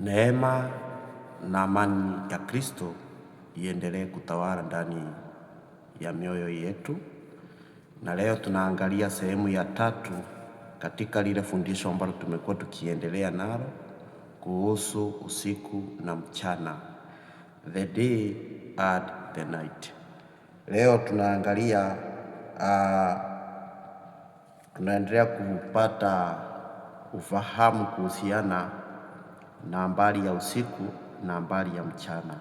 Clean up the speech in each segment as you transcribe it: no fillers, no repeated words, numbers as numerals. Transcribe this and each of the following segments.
Neema na amani ya Kristo iendelee kutawala ndani ya mioyo yetu. Na leo tunaangalia sehemu ya 3 katika lile fundisho ambalo tumekuwa tukiendelea nalo kuhusu usiku na mchana, the day and the night. Leo tunaangalia tunaendelea kupata ufahamu kuhusiana na habari ya usiku na habari ya mchana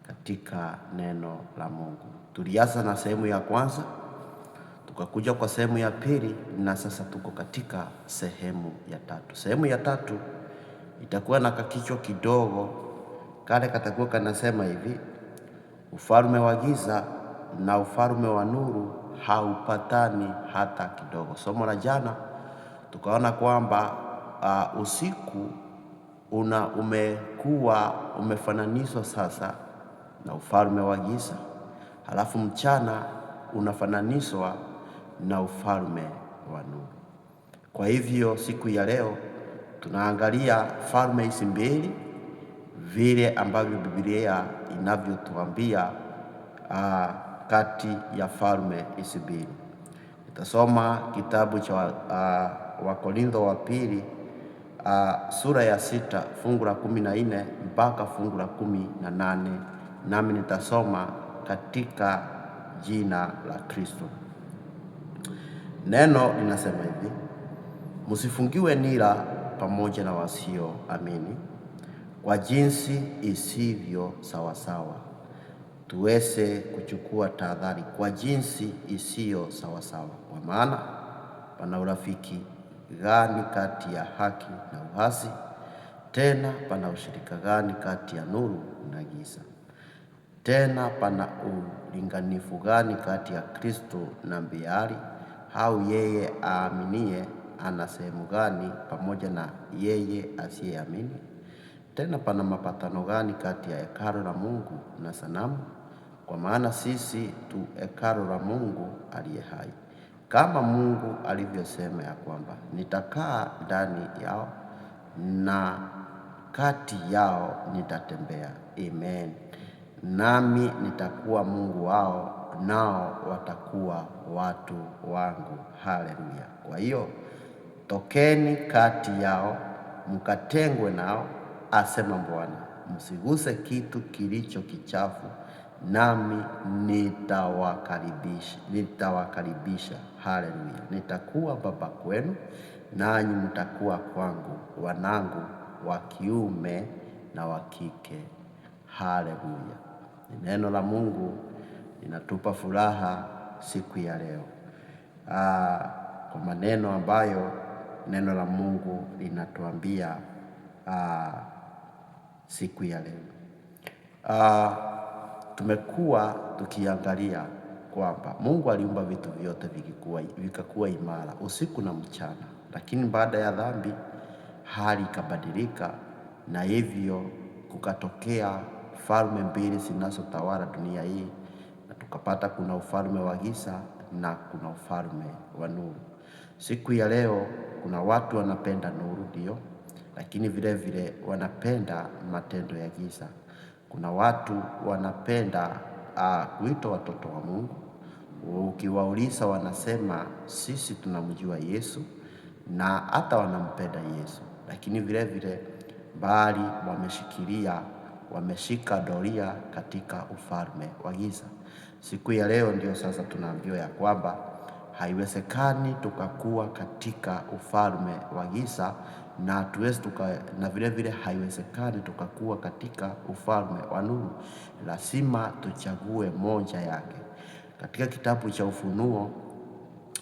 katika neno la Mungu. Tulianza na sehemu ya kwanza, tukakuja kwa sehemu ya pili, na sasa tuko katika sehemu ya 3. Sehemu ya 3 itakuwa na kakichwa kidogo, kale katakuwa kanasema hivi: ufalme wa giza na ufalme wa nuru haupatani hata kidogo. Somo la jana tukaona kwamba usiku umekuwa umefananishwa sasa na ufalme wa giza, halafu mchana unafananishwa na ufalme wa nuru. Kwa hivyo siku ya leo tunaangalia falme hizi mbili, vile ambavyo Biblia inavyotuambia kati ya falme hizi mbili. Nitasoma kitabu cha Wakorintho wa pili sura ya 6 fungu la 14 mpaka fungu la 18, nami nitasoma katika jina la Kristo. Neno linasema hivi: msifungiwe nira pamoja na wasioamini, kwa jinsi isivyo sawasawa, tuweze kuchukua tahadhari kwa jinsi isiyo sawasawa. Kwa maana pana urafiki gani kati ya haki na uasi? Tena pana ushirika gani kati ya nuru na giza? Tena pana ulinganifu gani kati ya Kristo na Beliari? Au yeye aaminie ana sehemu gani pamoja na yeye asiyeamini? Tena pana mapatano gani kati ya hekalu la Mungu na sanamu? Kwa maana sisi tu hekalu la Mungu aliye hai. Kama Mungu alivyosema ya kwamba nitakaa ndani yao na kati yao nitatembea. Amen. Nami nitakuwa Mungu wao, nao watakuwa watu wangu. Haleluya. Kwa hiyo tokeni kati yao, mkatengwe nao, asema Bwana, msiguse kitu kilicho kichafu, nami nitawakaribisha. Haleluya. Nitakuwa baba kwenu, nanyi mtakuwa kwangu wanangu wa kiume na wa kike. Haleluya. Neno la Mungu linatupa furaha siku ya leo, kwa maneno ambayo neno la Mungu linatuambia siku ya leo. Tumekuwa tukiangalia kwamba Mungu aliumba vitu vyote vikakuwa imara usiku na mchana, lakini baada ya dhambi hali ikabadilika, na hivyo kukatokea falme mbili zinazotawala dunia hii, na tukapata kuna ufalme wa giza na kuna ufalme wa nuru. Siku ya leo kuna watu wanapenda nuru, ndio, lakini vile vile wanapenda matendo ya giza. Kuna watu wanapenda kuitwa watoto wa Mungu. Ukiwauliza wanasema sisi tunamjua Yesu, na hata wanampenda Yesu, lakini vile vile bali wameshika doria katika ufalme wa giza. Siku ya leo ndio sasa tunaambiwa ya kwamba haiwezekani tukakuwa katika ufalme wa giza na vile vile haiwezekani tukakuwa katika ufalme wa nuru. Lazima tuchague moja yake. Katika kitabu cha Ufunuo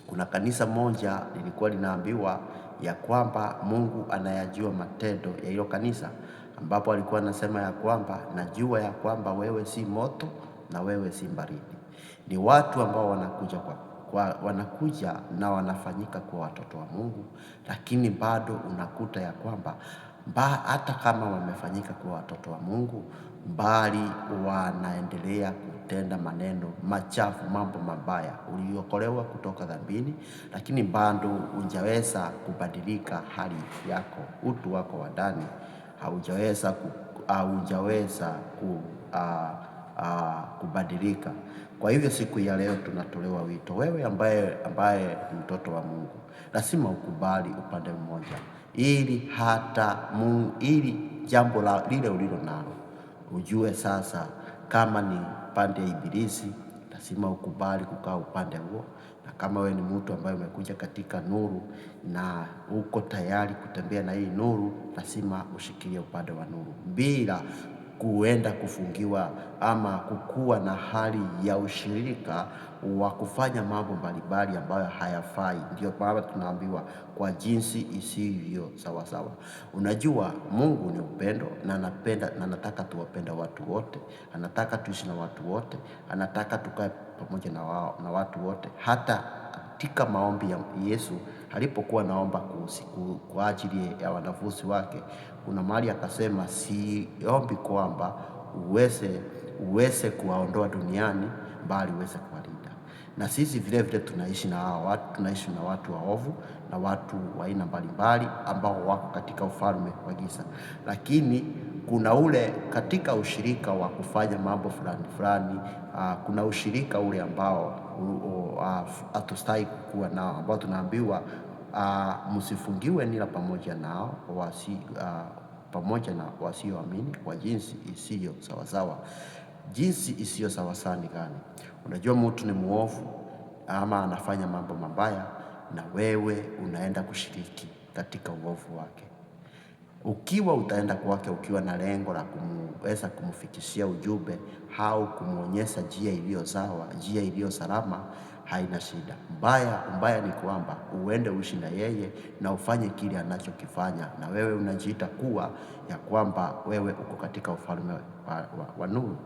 kuna kanisa moja lilikuwa linaambiwa ya kwamba Mungu anayajua matendo ya hilo kanisa, ambapo alikuwa anasema ya kwamba najua ya kwamba wewe si moto na wewe si baridi. Ni watu ambao wanakuja na wanafanyika kwa watoto wa Mungu, lakini bado unakuta ya kwamba hata kama wamefanyika kwa watoto wa Mungu, bali wanaendelea kutenda maneno machafu, mambo mabaya. Uliokolewa kutoka dhambini, lakini bado hujaweza kubadilika hali yako, utu wako wa ndani haujaweza kubadilika. Kwa hivyo siku ya leo tunatolewa wito, wewe ambaye ni mtoto wa Mungu, lazima ukubali upande mmoja, ili jambo lile ulilo nalo ujue sasa, kama ni pande ya Ibilisi, lazima ukubali kukaa upande huo, na kama wewe ni mtu ambaye umekuja katika nuru na uko tayari kutembea na hii nuru, lazima ushikilie upande wa nuru bila kuenda kufungiwa ama kukuwa na hali ya ushirika wa kufanya mambo mbalimbali ambayo hayafai. Ndio maana tunaambiwa kwa jinsi isivyo sawasawa. Unajua Mungu ni upendo, na anapenda na anataka tuwapenda watu wote, anataka tuishi na watu wote, anataka tukae pamoja na watu wote. Hata katika maombi ya Yesu alipokuwa naomba kwa ajili ya wanafunzi wake, kuna mahali akasema, siombi kwamba uweze kuwaondoa duniani, bali uweze kuwalinda. Na sisi vile vile tunaishi na watu waovu na watu wa aina mbalimbali ambao wako katika ufalme wa giza, lakini kuna ule katika ushirika wa kufanya mambo fulani fulani. Kuna ushirika ule ambao hatustahili kuwa nao, ambao tunaambiwa msifungiwe nira pamoja na wasioamini kwa jinsi isiyo sawasawa. Jinsi isiyo sawasawa ni gani? Unajua mtu ni muovu ama anafanya mambo mabaya, na wewe unaenda kushiriki katika uovu wake. Ukiwa utaenda kwake ukiwa na lengo la kuweza kumfikishia ujumbe au kumwonyesha njia iliyo sawa, njia iliyo salama, haina shida. Mbaya ni kwamba uende uishi na yeye na ufanye kile anachokifanya, na wewe unajiita kuwa ya kwamba wewe uko katika ufalme wa nuru.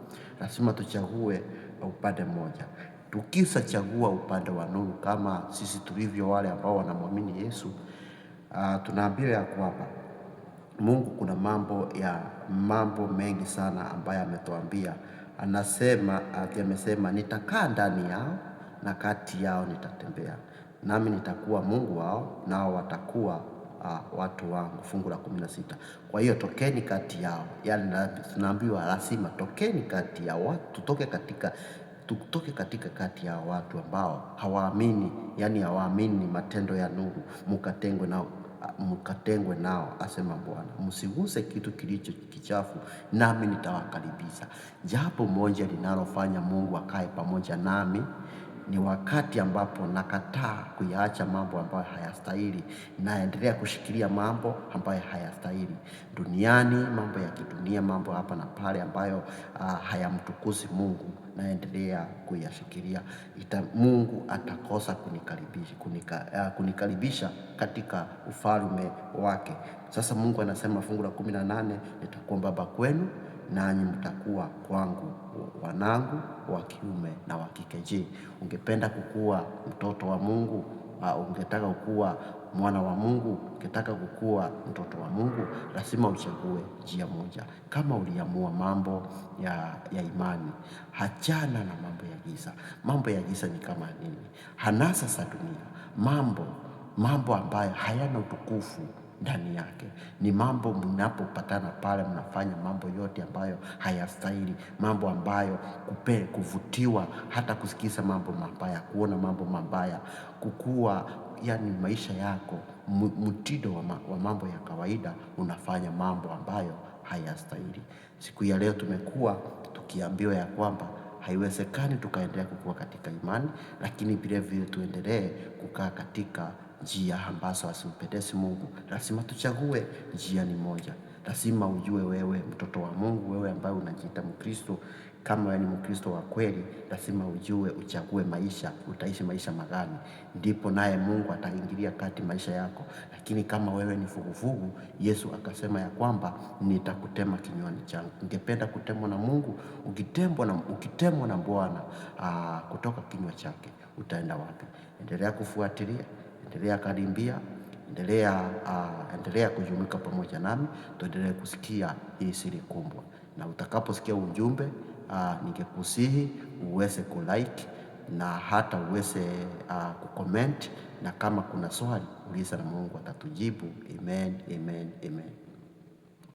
Lazima tuchague upande mmoja. Tukishachagua upande wa nuru, kama sisi tulivyo wale ambao wanamwamini Yesu, tunaambiwa ya kwamba Mungu kuna mambo mengi sana ambayo ametuambia. Amesema nitakaa ndani yao na kati yao nitatembea, nami nitakuwa Mungu wao, nao watakuwa watu wangu. Fungu la 16. Kwa hiyo tokeni kati yao, yani tunaambiwa lazima tokeni kati ya watu, tutoke katika kati ya watu ambao hawaamini, yani hawaamini matendo ya nuru, mkatengwe nao, asema Bwana. Msiguse kitu kilicho kichafu, nami nitawakaribisha. Jambo moja linalofanya Mungu akae pamoja nami ni wakati ambapo nakataa kuyaacha mambo ambayo hayastahili, naendelea kushikilia mambo ambayo hayastahili duniani, mambo ya kidunia, mambo hapa na pale ambayo hayamtukuzi Mungu, naendelea kuyashikilia. Mungu atakosa kunikaribisha katika ufalme wake. Sasa Mungu anasema fungu la 18, nitakuwa baba kwenu nanyi mtakuwa kwangu wanangu wa kiume na wa kike. Je, ungependa kukua mtoto wa Mungu? Ungetaka kukua mwana wa Mungu? Ungetaka kukua mtoto wa Mungu? Lazima uchague njia moja. Kama uliamua mambo ya imani, hachana na mambo ya giza. Mambo ya giza ni kama nini? Hanasa za dunia, mambo ambayo hayana utukufu ndani yake. Ni mambo mnapopatana pale, mnafanya mambo yote ambayo hayastahili, mambo ambayo kuvutiwa, hata kusikiza mambo mabaya, kuona mambo mabaya, kukua, yani maisha yako, mtindo wa mambo ya kawaida, unafanya mambo ambayo hayastahili. Siku ya leo tumekuwa tukiambiwa ya kwamba haiwezekani tukaendelea kukua katika imani, lakini vile vile tuendelee kukaa katika njia ambazo hazimpendezi Mungu. Lazima tuchague njia ni moja. Lazima ujue wewe mtoto wa Mungu, wewe ambaye unajiita Mkristo, kama wewe ni Mkristo wa kweli, lazima uchague maisha, utaishi maisha magani, ndipo naye Mungu ataingilia kati maisha yako. Lakini kama wewe ni vuguvugu, Yesu akasema ya kwamba nitakutema kinywani changu. Ungependa kutemwa na Mungu? Ukitemwa na Bwana kutoka kinywa chake, utaenda wapi? Endelea kufuatilia, endelea karibia, endelea kujumuika pamoja nami, tuendelee kusikia hii siri kubwa. Na utakaposikia ujumbe, ningekusihi uweze kulike na hata uweze kucomment, na kama kuna swali uliza na Mungu atatujibu. Amen, amen, amen.